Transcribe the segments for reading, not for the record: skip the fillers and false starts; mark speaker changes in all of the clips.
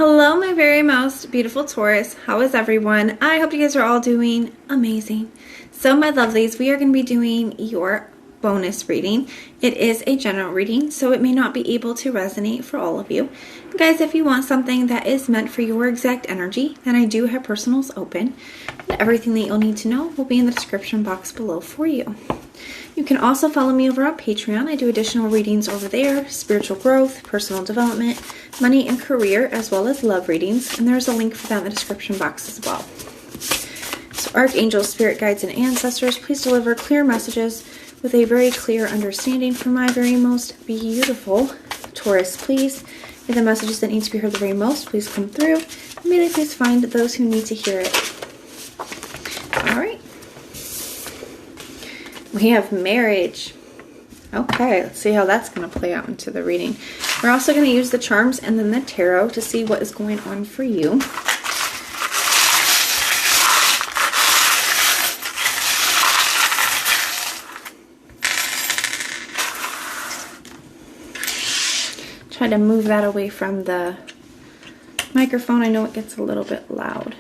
Speaker 1: Hello, my very most beautiful Taurus. How is everyone? I hope you guys are all doing amazing. So, my lovelies, we are going to be doing your bonus reading. It is a general reading, so it may not be able to resonate for all of you. Guys, if you want something that is meant for your exact energy, then I do have personals open. Everything that you'll need to know will be in the description box below for you. You can also follow me over on Patreon. I do additional readings over there, spiritual growth, personal development, money and career, as well as love readings. And there's a link for that in the description box as well. So archangels, spirit guides, and ancestors, please deliver clear messages with a very clear understanding for my very most beautiful Taurus, please. May the messages that need to be heard the very most please come through. And may they please find those who need to hear it. Alright. We have marriage. Okay, let's see how that's going to play out into the reading. We're also going to use the charms and then the tarot to see what is going on for you. Try to move that away from the microphone. I know it gets a little bit loud.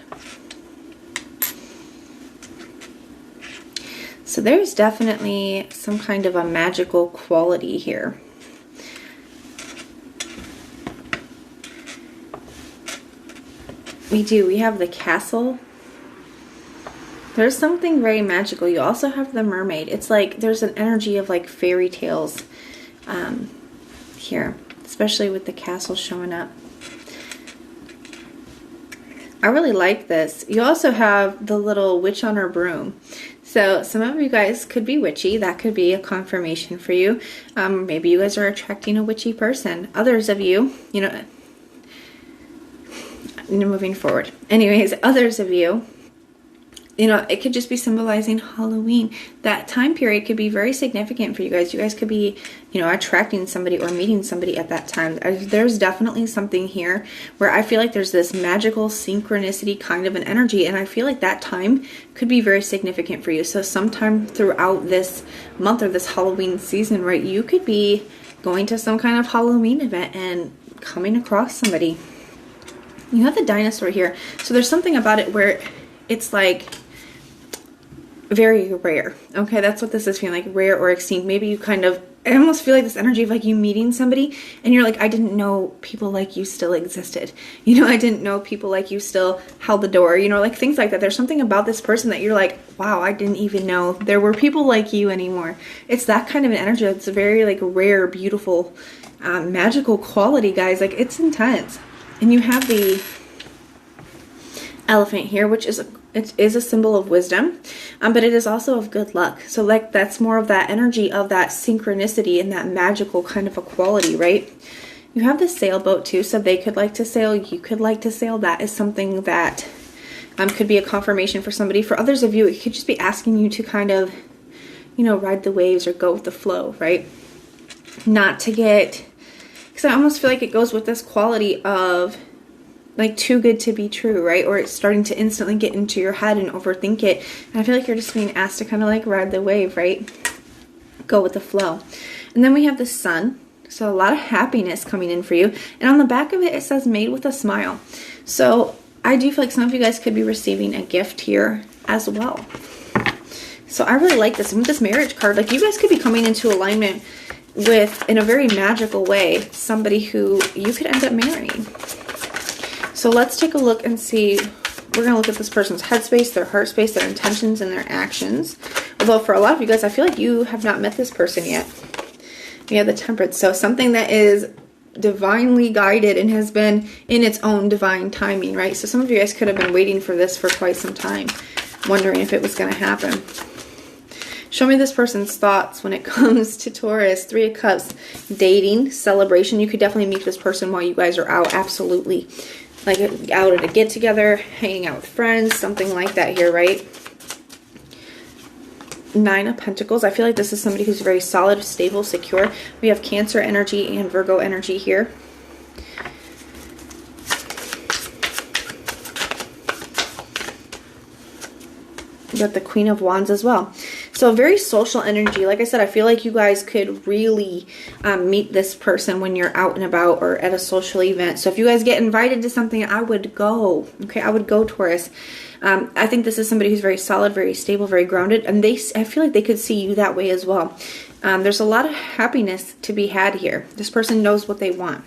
Speaker 1: So there's definitely some kind of a magical quality here. We have the castle. There's something very magical. You also have the mermaid. It's like there's an energy of like fairy tales here, especially with the castle showing up. I really like this. You also have the little witch on her broom. So some of you guys could be witchy. That could be a confirmation for you. Maybe you guys are attracting a witchy person. Others of you, moving forward. Anyways, others of you, it could just be symbolizing Halloween. That time period could be very significant for you guys. You guys could be, attracting somebody or meeting somebody at that time. There's definitely something here where I feel like there's this magical synchronicity kind of an energy, and I feel like that time could be very significant for you. So sometime throughout this month or this Halloween season, right, you could be going to some kind of Halloween event and coming across somebody. You have the dinosaur here. So there's something about it where it's like very rare. Okay, that's what this is feeling like, rare or extinct. Maybe you I almost feel like this energy of like you meeting somebody and you're like, I didn't know people like you still existed. I didn't know people like you still held the door, like things like that. There's something about this person that you're like, wow, I didn't even know there were people like you anymore. It's that kind of an energy. It's a very like rare, beautiful, magical quality, guys. Like it's intense. And you have the elephant here, which is a symbol of wisdom, but it is also of good luck. So like that's more of that energy of that synchronicity and that magical kind of a quality, right? You have the sailboat too, so they could like to sail, you could like to sail. That is something that could be a confirmation for somebody. For others of you, it could just be asking you to kind of, ride the waves or go with the flow, right? Not to get, because I almost feel like it goes with this quality of like too good to be true, right? Or it's starting to instantly get into your head and overthink it. And I feel like you're just being asked to kind of like ride the wave, right? Go with the flow. And then we have the sun. So a lot of happiness coming in for you. And on the back of it, it says made with a smile. So I do feel like some of you guys could be receiving a gift here as well. So I really like this. And with this marriage card, like you guys could be coming into alignment with, in a very magical way, somebody who you could end up marrying. So let's take a look and see. We're going to look at this person's headspace, their heart space, their intentions, and their actions. Although for a lot of you guys, I feel like you have not met this person yet. We have the Temperance. So something that is divinely guided and has been in its own divine timing, right? So some of you guys could have been waiting for this for quite some time, wondering if it was going to happen. Show me this person's thoughts when it comes to Taurus. 3 of Cups, dating, celebration. You could definitely meet this person while you guys are out. Absolutely. Like out at a get-together, hanging out with friends, something like that here, right? 9 of Pentacles. I feel like this is somebody who's very solid, stable, secure. We have Cancer energy and Virgo energy here. You got the Queen of Wands as well. So very social energy. Like I said, I feel like you guys could really meet this person when you're out and about or at a social event. So if you guys get invited to something, I would go. Okay, I would go, Taurus. I think this is somebody who's very solid, very stable, very grounded. And I feel like they could see you that way as well. There's a lot of happiness to be had here. This person knows what they want.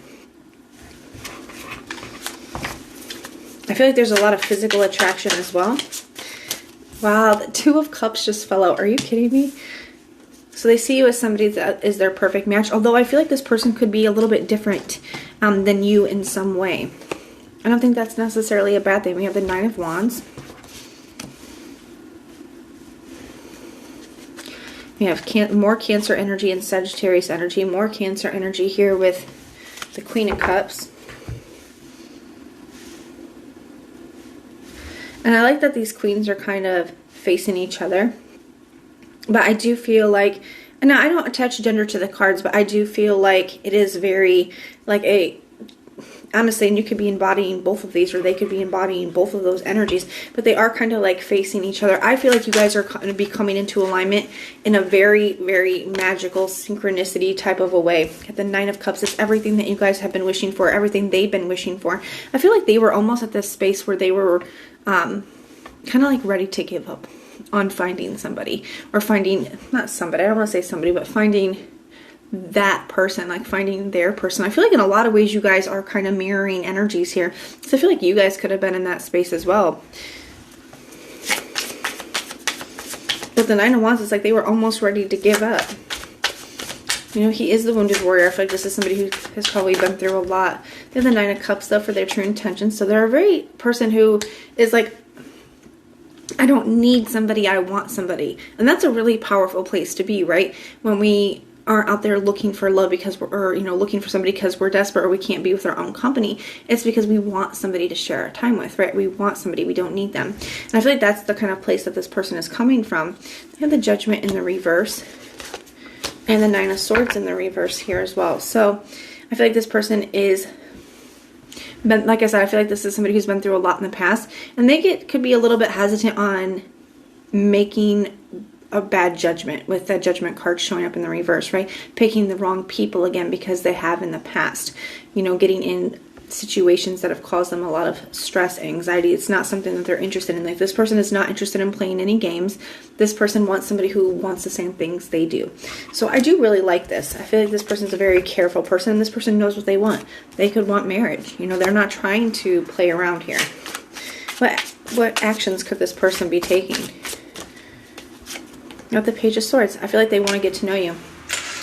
Speaker 1: I feel like there's a lot of physical attraction as well. Wow, the Two of Cups just fell out. Are you kidding me? So they see you as somebody that is their perfect match. Although I feel like this person could be a little bit different than you in some way. I don't think that's necessarily a bad thing. We have the Nine of Wands. We have more Cancer energy and Sagittarius energy. More Cancer energy here with the Queen of Cups. And I like that these queens are kind of facing each other. But I do feel like, and I don't attach gender to the cards, but I do feel like it is very, like honestly, and you could be embodying both of these, or they could be embodying both of those energies, but they are kind of like facing each other. I feel like you guys are going to be coming into alignment in a very, very magical synchronicity type of a way. At the Nine of Cups, it's everything that you guys have been wishing for, everything they've been wishing for. I feel like they were almost at this space where they were kind of like ready to give up on finding somebody, or finding, not somebody, I don't want to say somebody, but finding that person, like finding their person. I feel like in a lot of ways you guys are kind of mirroring energies here. So I feel like you guys could have been in that space as well. With the Nine of Wands, it's like they were almost ready to give up. You know, he is the wounded warrior. I feel like this is somebody who has probably been through a lot. They have the Nine of Cups, though, for their true intentions. So they're a very person who is like, I don't need somebody, I want somebody. And that's a really powerful place to be, right? When we aren't out there looking for love because we're, or, you know, looking for somebody because we're desperate or we can't be with our own company. It's because we want somebody to share our time with, right? We want somebody, we don't need them. And I feel like that's the kind of place that this person is coming from. They have the Judgment in the reverse and the Nine of Swords in the reverse here as well. So I feel like this person is, like I said, I feel like this is somebody who's been through a lot in the past, and they could be a little bit hesitant on making a bad judgment with that Judgment card showing up in the reverse, right? Picking the wrong people again because they have in the past, you know, getting in situations that have caused them a lot of stress, anxiety. It's not something that they're interested in. Like, this person is not interested in playing any games. This person wants somebody who wants the same things they do. So I do really like this. I feel like this person's a very careful person, and this person knows what they want. They could want marriage. You know, they're not trying to play around here. What actions could this person be taking? With the Page of Swords, I feel like they want to get to know you.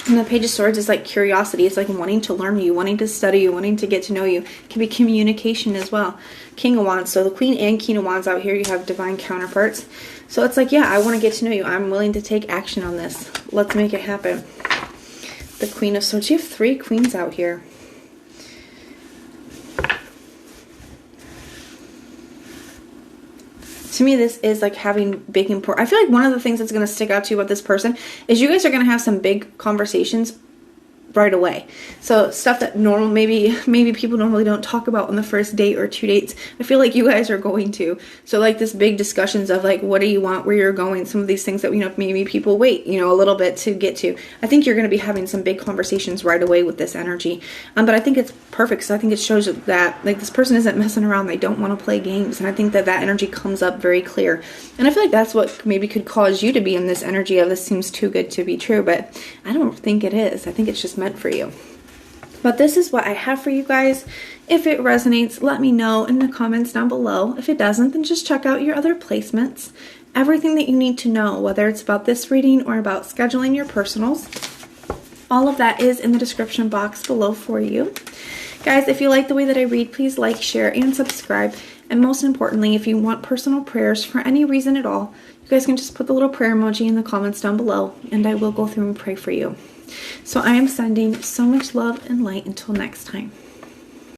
Speaker 1: And the Page of Swords is like curiosity. It's like wanting to learn you, wanting to study you, wanting to get to know you. It can be communication as well. King of Wands. So the Queen and King of Wands out here, you have divine counterparts. So it's like, yeah, I want to get to know you. I'm willing to take action on this. Let's make it happen. The Queen of Swords. You have 3 queens out here. To me, this is like having big important. I feel like one of the things that's going to stick out to you about this person is you guys are going to have some big conversations right away. So stuff that maybe people normally don't talk about on the first date or 2 dates, I feel like you guys are going to. So like this big discussions of like, what do you want, where you're going, some of these things that, you know, maybe people wait, you know, a little bit to get to. I think you're going to be having some big conversations right away with this energy. But I think it's perfect, because I think it shows that like this person isn't messing around. They don't want to play games. And I think that energy comes up very clear. And I feel like that's what maybe could cause you to be in this energy of this seems too good to be true. But I don't think it is. I think it's just meant for you. But this is what I have for you guys. If it resonates, let me know in the comments down below. If it doesn't, then just check out your other placements. Everything that you need to know, whether it's about this reading or about scheduling your personals, all of that is in the description box below for you. Guys, if you like the way that I read, please like, share, and subscribe. And most importantly, if you want personal prayers for any reason at all, you guys can just put the little prayer emoji in the comments down below, and I will go through and pray for you. So I am sending so much love and light until next time.